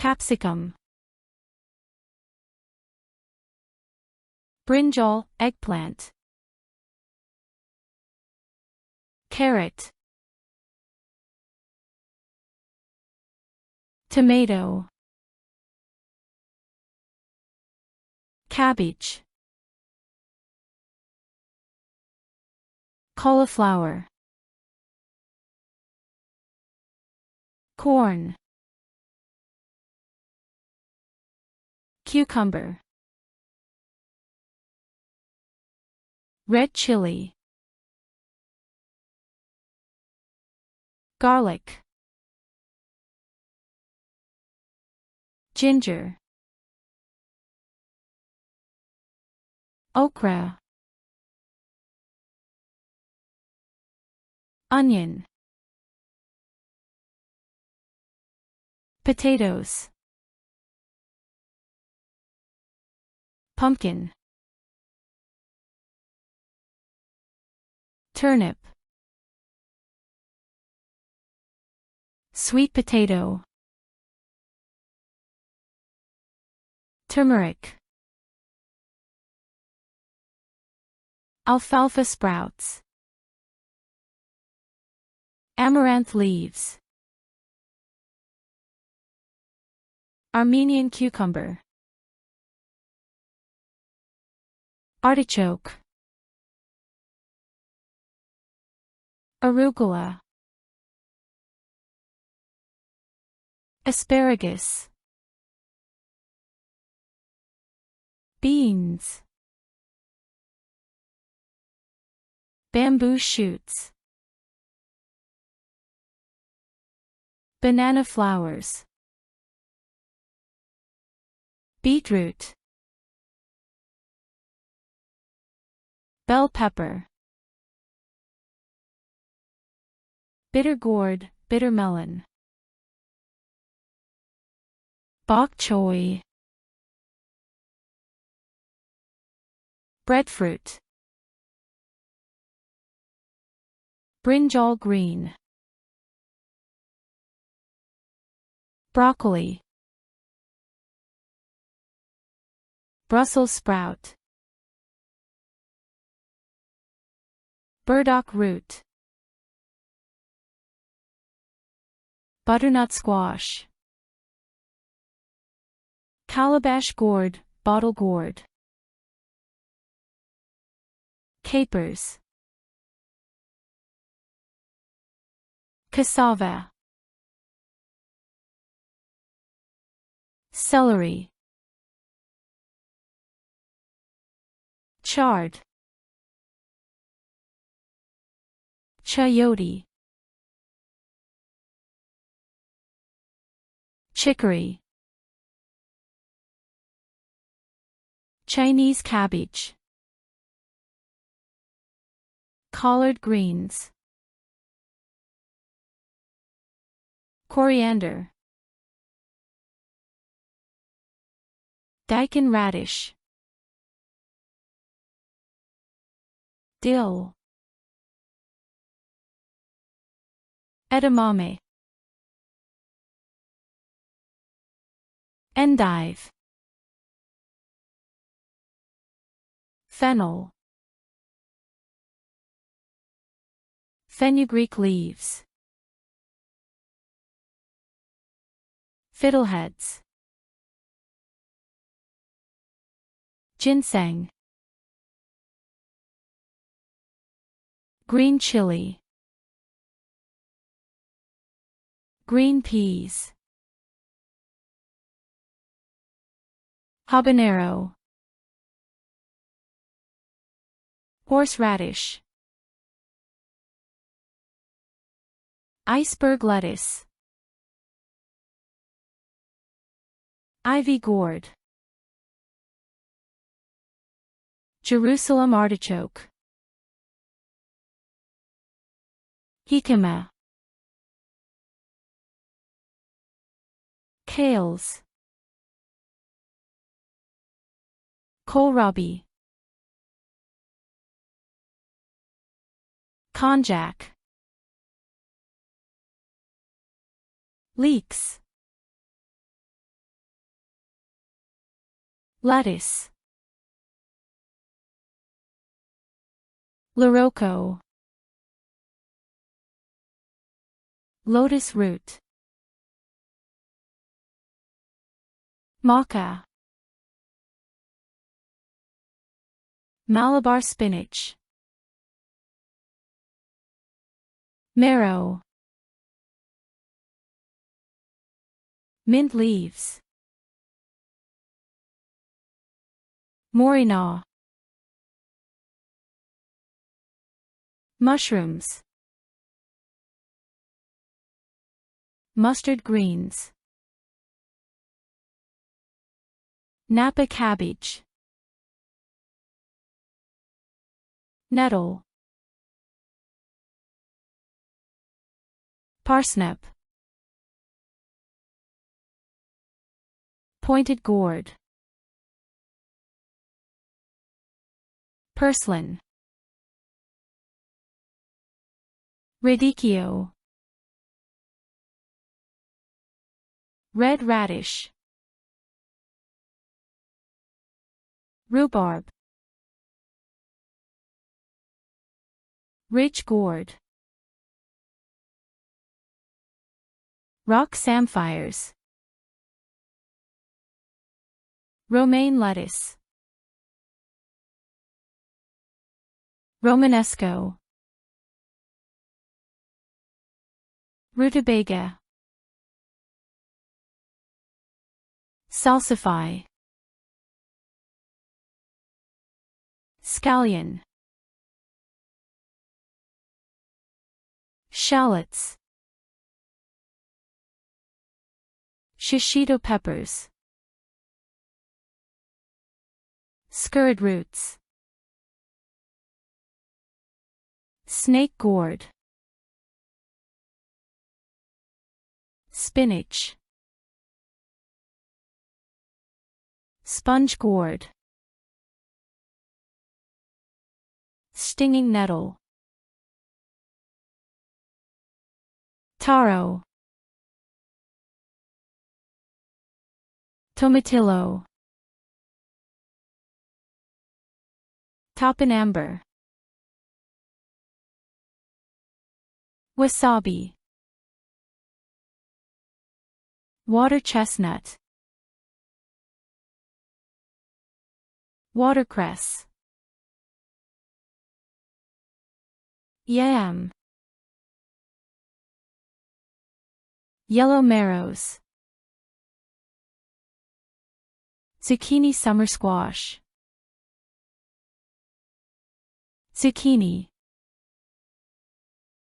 Capsicum. Brinjal, eggplant. Carrot. Tomato. Cabbage. Cauliflower. Corn. Cucumber. Red chili. Garlic. Ginger. Okra. Onion. Potatoes. Pumpkin. Turnip. Sweet potato. Turmeric. Alfalfa sprouts. Amaranth leaves. Armenian cucumber. Artichoke. Arugula. Asparagus. Beans. Bamboo shoots. Banana flowers. Beetroot. Bell pepper. Bitter gourd, bitter melon. Bok choy. Breadfruit. Brinjal green. Broccoli. Brussels sprout. Burdock root. Butternut squash. Calabash gourd, bottle gourd. Capers. Cassava. Celery. Chard. Chayote. Chicory. Chinese cabbage. Collard greens. Coriander. Daikon radish. Dill. Edamame. Endive. Fennel. Fenugreek leaves. Fiddleheads. Ginseng. Green chili. Green peas. Habanero. Horseradish. Iceberg lettuce. Ivy gourd. Jerusalem artichoke. Jicama. Kales. Kohlrabi. Konjac. Leeks. lettuce, liroko, lotus root, maca, Malabar spinach, marrow, mint leaves, morina, mushrooms, mustard greens, Napa cabbage, nettle, parsnip, pointed gourd, purslane, radicchio, red radish, rhubarb, ridge gourd, rock samphires, romaine lettuce, romanesco, rutabaga, salsify, scallion, shallots, shishito peppers, scurrid roots, snake gourd, spinach, sponge gourd, stinging nettle, taro, tomatillo, topinambar, wasabi, water chestnut, watercress, yam, yellow marrows, zucchini summer squash, zucchini,